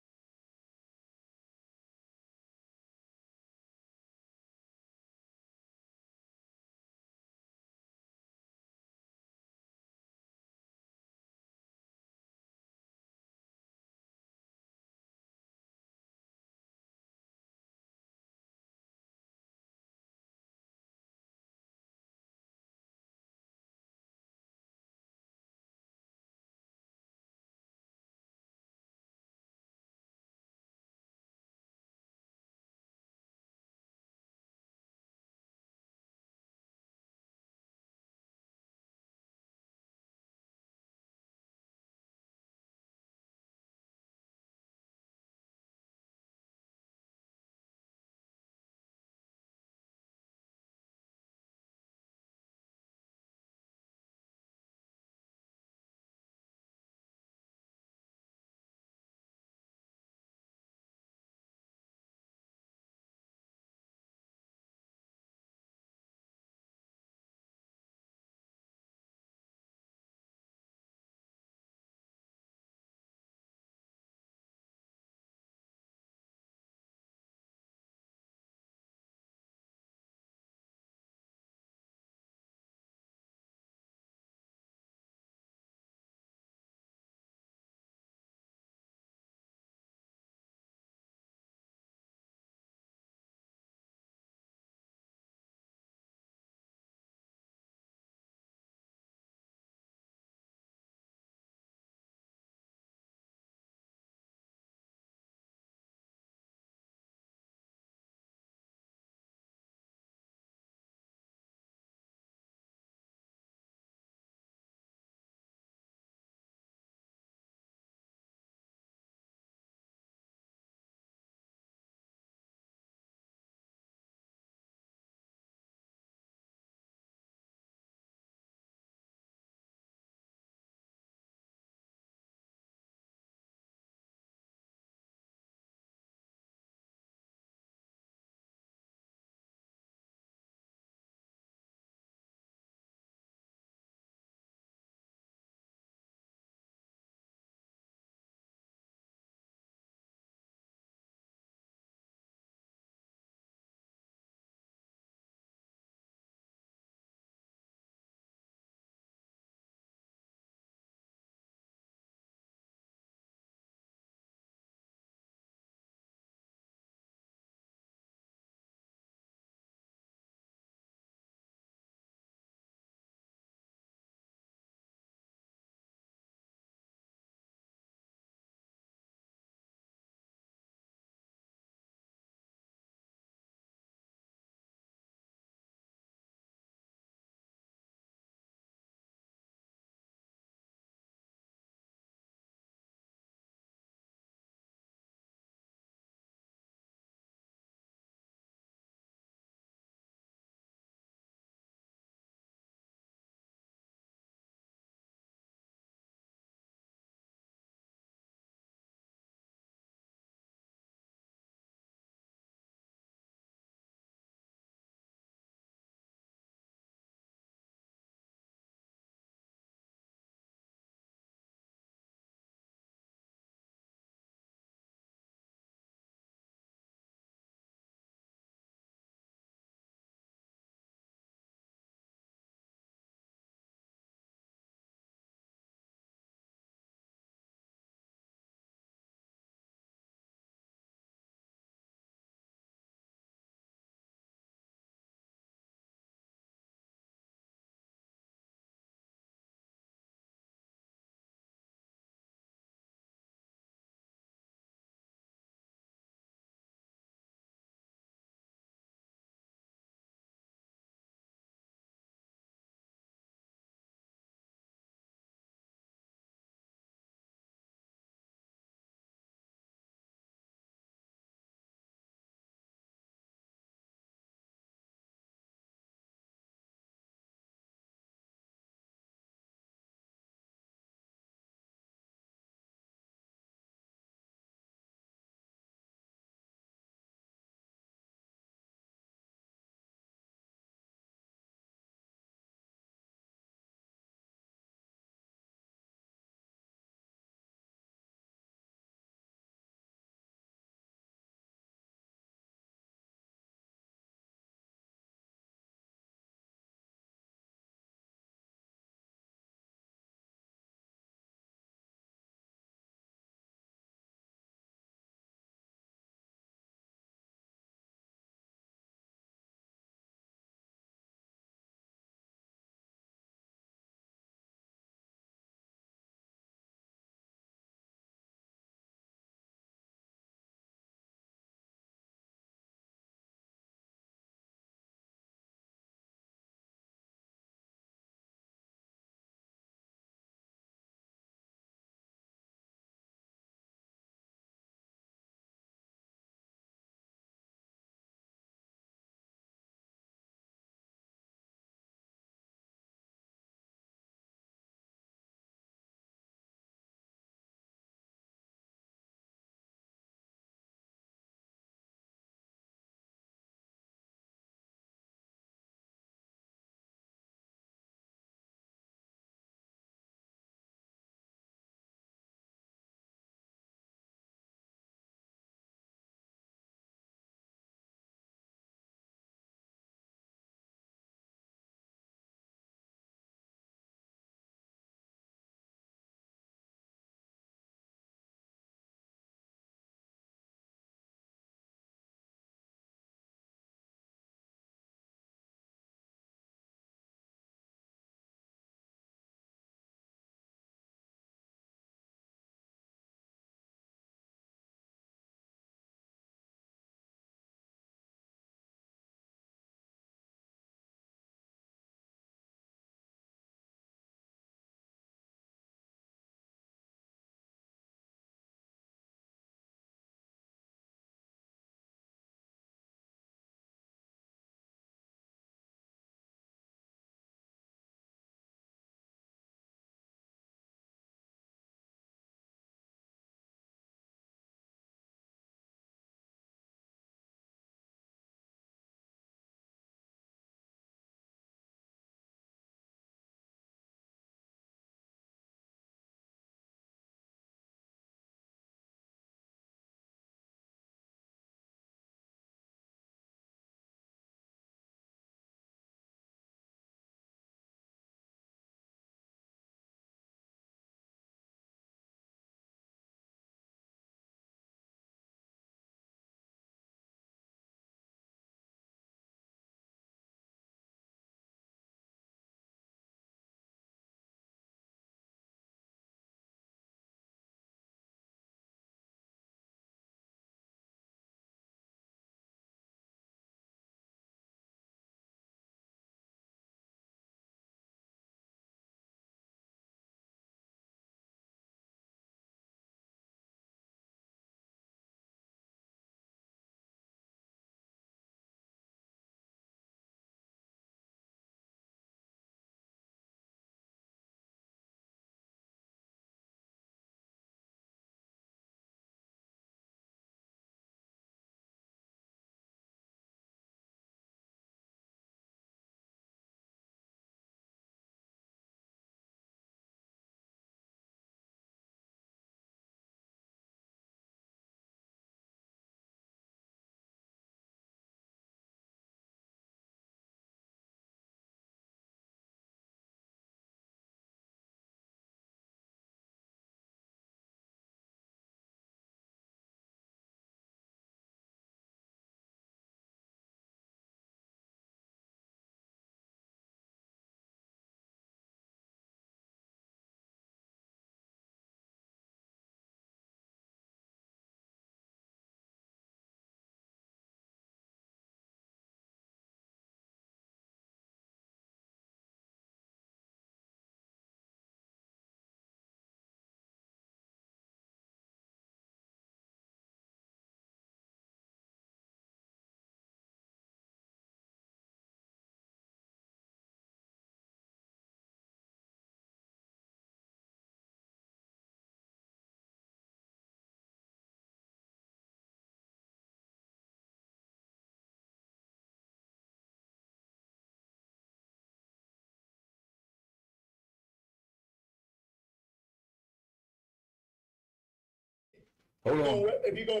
S1: Hold on.
S6: If you go,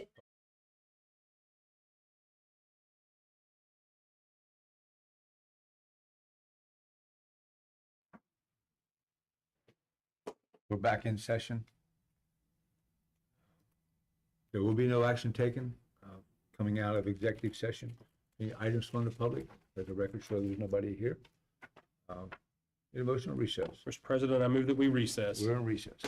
S1: We're back in session. There will be no action taken coming out of executive session. Any items from the public? Let the record show there's nobody here. Need a motion to recess.
S4: Mr. President, I move that we recess.
S1: We're in recess.